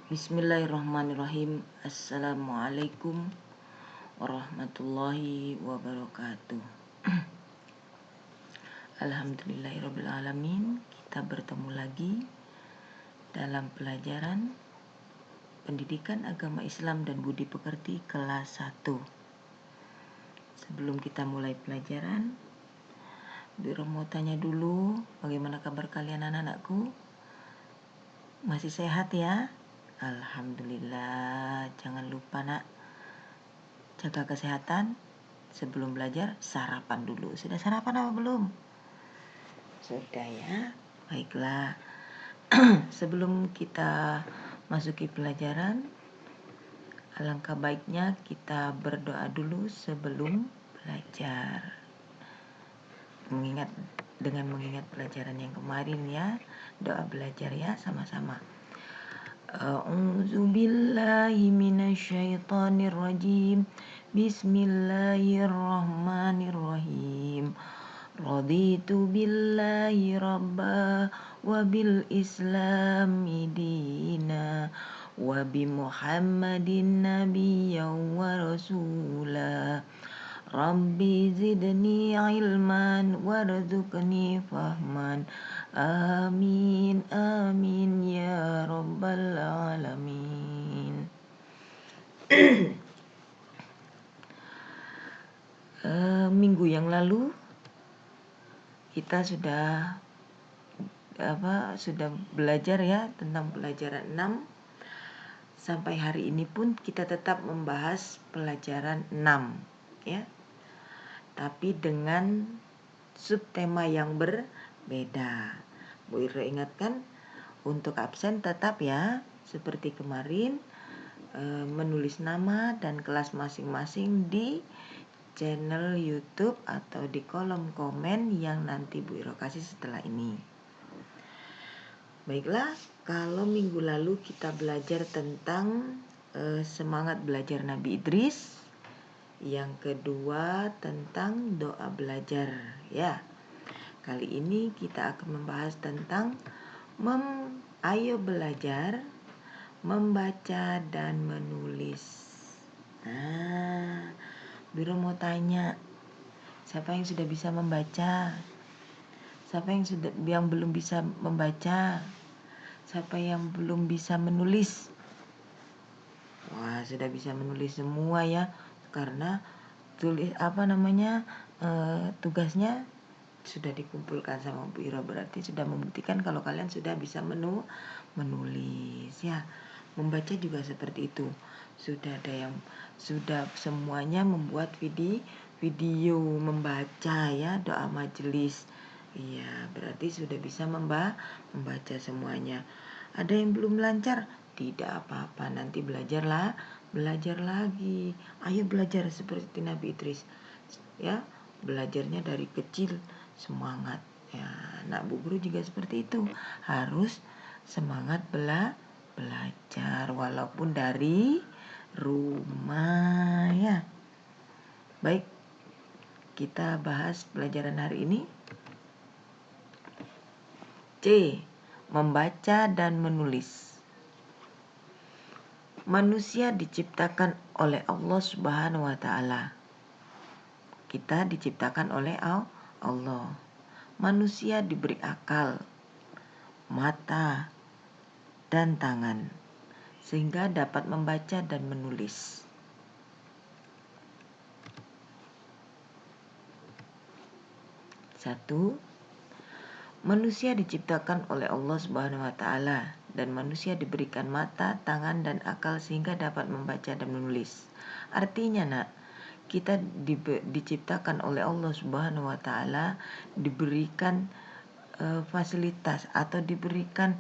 Bismillahirrahmanirrahim. Assalamualaikum warahmatullahi wabarakatuh. Alhamdulillahirrabbilalamin. Kita bertemu lagi dalam pelajaran Pendidikan Agama Islam dan Budi Pekerti kelas 1. Sebelum kita mulai pelajaran, Biro mau tanya dulu, bagaimana kabar kalian anak-anakku? Masih sehat ya? Alhamdulillah. Jangan lupa nak, jaga kesehatan. Sebelum belajar, sarapan dulu. Sudah sarapan apa belum? Sudah ya. Baiklah. Sebelum kita masuki pelajaran, alangkah baiknya kita berdoa dulu sebelum belajar. Dengan mengingat pelajaran yang kemarin ya. Doa belajar ya sama-sama. A'udzu billahi minasyaitonir rajim. Bismillahirrahmanirrahim. Raditu billahi rabba wa bil islami dina wa bi Muhammadin nabiyyan wa rasula. Rabbi zidni ilman warzuqni fahman. Amin amin ya rabbal alamin. Minggu yang lalu kita sudah belajar ya tentang pelajaran 6. Sampai hari ini pun kita tetap membahas pelajaran 6 ya. Tapi dengan subtema yang berbeda. Bu Ira ingatkan untuk absen tetap ya, seperti kemarin menulis nama dan kelas masing-masing di channel YouTube atau di kolom komen yang nanti Bu Ira kasih setelah ini. Baiklah, kalau minggu lalu kita belajar tentang semangat belajar Nabi Idris. Yang kedua tentang doa belajar ya. Kali ini kita akan membahas tentang ayo belajar membaca dan menulis. Biro mau tanya, siapa yang sudah bisa membaca? Siapa yang belum bisa membaca? Siapa yang belum bisa menulis? Wah, sudah bisa menulis semua ya. Karena tugasnya sudah dikumpulkan sama Bu Ira, berarti sudah membuktikan kalau kalian sudah bisa menulis ya. Membaca juga seperti itu. Sudah semuanya membuat video membaca ya, doa majelis. Iya, berarti sudah bisa membaca semuanya. Ada yang belum lancar? Tidak apa-apa, nanti belajar lagi. Ayo belajar seperti Nabi Idris ya, belajarnya dari kecil, semangat ya. Nak Bu Guru juga seperti itu, harus semangat belajar walaupun dari rumah ya. Baik, kita bahas pelajaran hari ini. C. Membaca dan menulis. Manusia diciptakan oleh Allah Subhanahu wa ta'ala. Kita diciptakan oleh Allah. Manusia diberi akal, mata, dan tangan, sehingga dapat membaca dan menulis. Satu, manusia diciptakan oleh Allah Subhanahu wa ta'ala dan manusia diberikan mata, tangan, dan akal sehingga dapat membaca dan menulis. Artinya nak, kita diciptakan oleh Allah Subhanahu wa ta'ala, diberikan fasilitas atau diberikan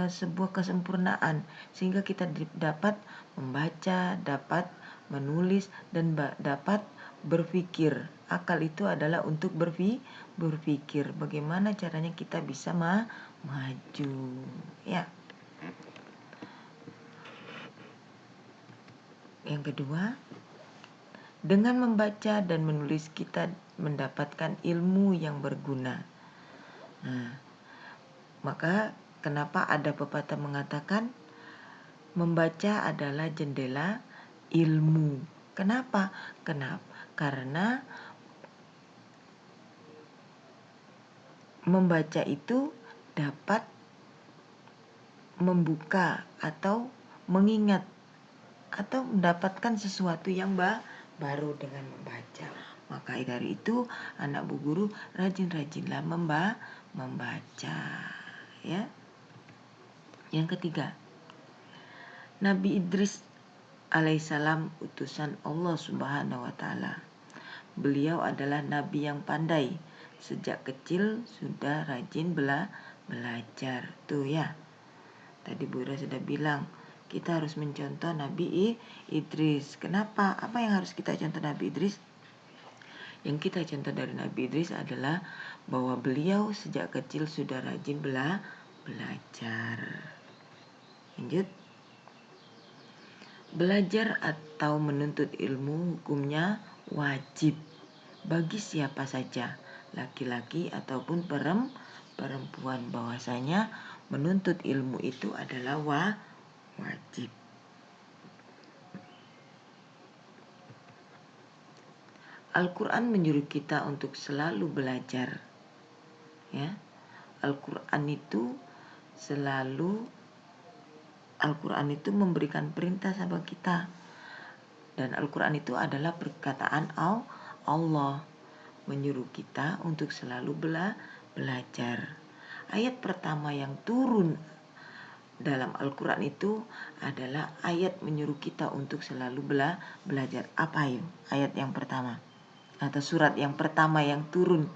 sebuah kesempurnaan sehingga kita dapat membaca, dapat menulis, dan dapat berpikir. Akal itu adalah untuk berpikir bagaimana caranya kita bisa maju ya. Yang kedua, dengan membaca dan menulis kita mendapatkan ilmu yang berguna. Maka kenapa ada pepatah mengatakan Membaca adalah jendela ilmu. Kenapa? Karena membaca itu dapat membuka atau mengingat atau mendapatkan sesuatu yang baru dengan membaca. Maka dari itu anak Bu Guru rajin-rajinlah membaca, ya. Yang ketiga, Nabi Idris alaihissalam utusan Allah Subhanahu wa taala. Beliau adalah nabi yang pandai. Sejak kecil sudah rajin belajar. Tuh ya. Tadi Bu Ira sudah bilang, kita harus mencontoh Nabi Idris. Kenapa? Apa yang harus kita contoh Nabi Idris? Yang kita contoh dari Nabi Idris adalah bahwa beliau sejak kecil sudah rajin belajar. Lanjut. Belajar atau menuntut ilmu hukumnya wajib bagi siapa saja, laki-laki ataupun perempuan. Bahwasanya menuntut ilmu itu adalah wajib. Al-Quran menyuruh kita untuk selalu belajar, ya. Al-Quran itu memberikan perintah sama kita, dan Al-Quran itu adalah perkataan Allah menyuruh kita untuk selalu belajar. Ayat pertama yang turun dalam Al-Quran itu adalah ayat menyuruh kita untuk selalu belajar. Apa itu ayat yang pertama? Atau surat yang pertama yang turun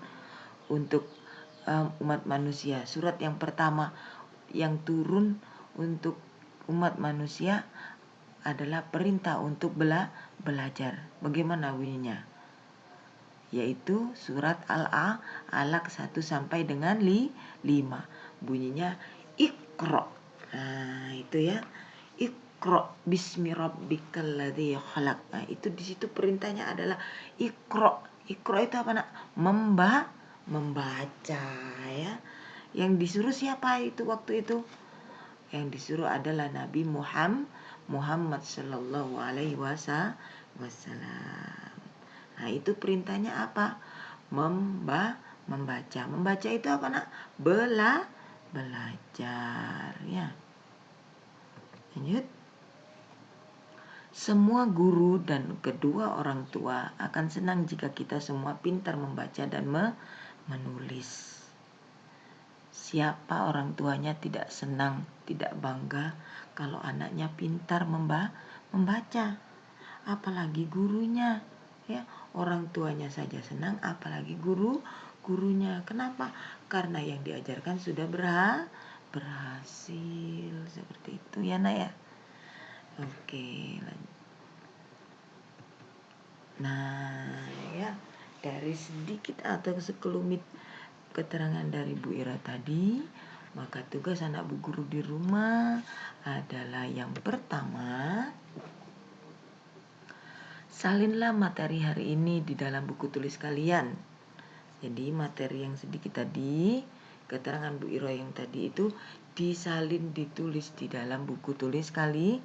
untuk umat manusia. Surat yang pertama yang turun untuk umat manusia adalah perintah untuk belajar. Bagaimana bunyinya? Yaitu surat Al-Alaq 1 sampai dengan 5. Bunyinya Iqra. Nah, itu ya. Iqra bismi rabbikal ladzi khalaq. Nah, itu di situ perintahnya adalah Iqra. Iqra itu apa, Nak? Membaca, ya. Yang disuruh siapa itu waktu itu? Yang disuruh adalah Nabi Muhammad sallallahu alaihi wasallam. Nah, itu perintahnya apa? Membaca. Membaca itu apa, Nak? Belajar, ya. Lanjut. Semua guru dan kedua orang tua akan senang jika kita semua pintar membaca dan menulis. Siapa orang tuanya tidak senang, tidak bangga kalau anaknya pintar membaca? Apalagi gurunya, ya. Orang tuanya saja senang, apalagi gurunya. Kenapa? Karena yang diajarkan sudah berhasil. Seperti itu ya, Nak, ya. Oke, lanjut. Nah, ya, dari sedikit atau sekelumit keterangan dari Bu Ira tadi, maka tugas anak Bu Guru di rumah adalah yang pertama, salinlah materi hari ini di dalam buku tulis kalian. Jadi materi yang sedikit tadi, keterangan Bu Ira yang tadi itu disalin, ditulis di dalam buku tulis kalian.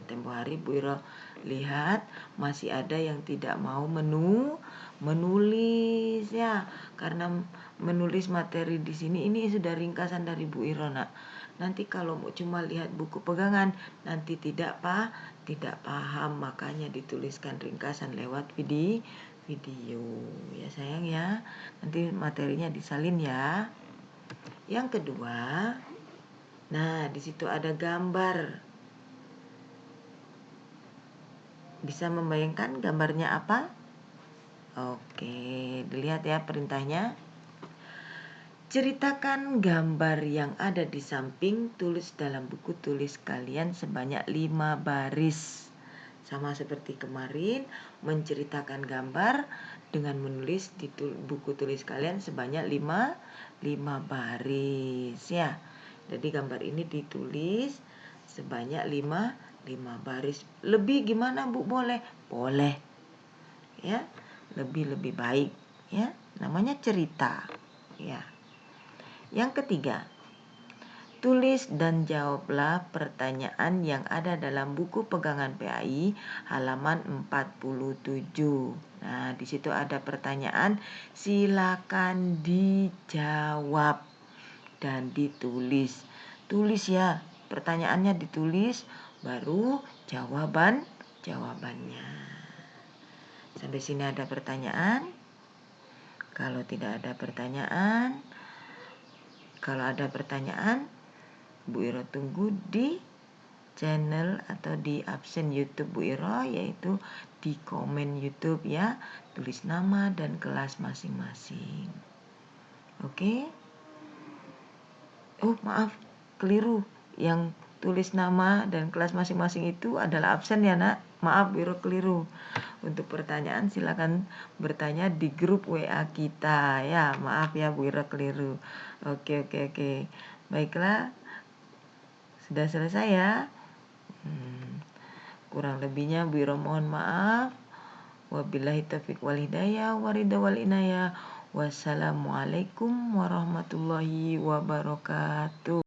Tempo hari Bu Ira lihat masih ada yang tidak mau menulis, ya. Karena menulis materi di sini ini sudah ringkasan dari Bu Ira, Nak. Nanti kalau cuma lihat buku pegangan nanti tidak paham, makanya dituliskan ringkasan lewat video ya sayang, ya. Nanti materinya disalin, ya. Yang kedua, nah di situ ada gambar. Bisa membayangkan gambarnya apa? Oke, dilihat ya perintahnya. Ceritakan gambar yang ada di samping, tulis dalam buku tulis kalian sebanyak 5 baris. Sama seperti kemarin, menceritakan gambar dengan menulis di buku tulis kalian sebanyak 5 baris, ya. Jadi gambar ini ditulis sebanyak 5 baris. Lebih gimana, Bu? Boleh, ya. Lebih baik, ya. Namanya cerita, ya. Yang ketiga, Tulis dan jawablah pertanyaan yang ada dalam buku pegangan PAI halaman 47. Nah, di situ ada pertanyaan, silakan dijawab dan ditulis. Tulis ya, pertanyaannya ditulis, baru jawabannya. Sampai sini ada pertanyaan? Kalau tidak ada pertanyaan, kalau ada pertanyaan, Bu Iro tunggu di channel atau di absen YouTube Bu Iro, yaitu di komen YouTube ya. Tulis nama dan kelas masing-masing. Oke? Oh, maaf, keliru. Yang tulis nama dan kelas masing-masing itu adalah absen ya, Nak. Maaf, Bu Iro keliru. Untuk pertanyaan silakan bertanya di grup WA kita ya. Maaf ya, Bu Iro keliru. Oke. Baiklah. Sudah selesai ya. Kurang lebihnya Bu Iro mohon maaf. Wabillahi taufiq wal hidayah waridha wal inayah. Wassalamualaikum warahmatullahi wabarakatuh.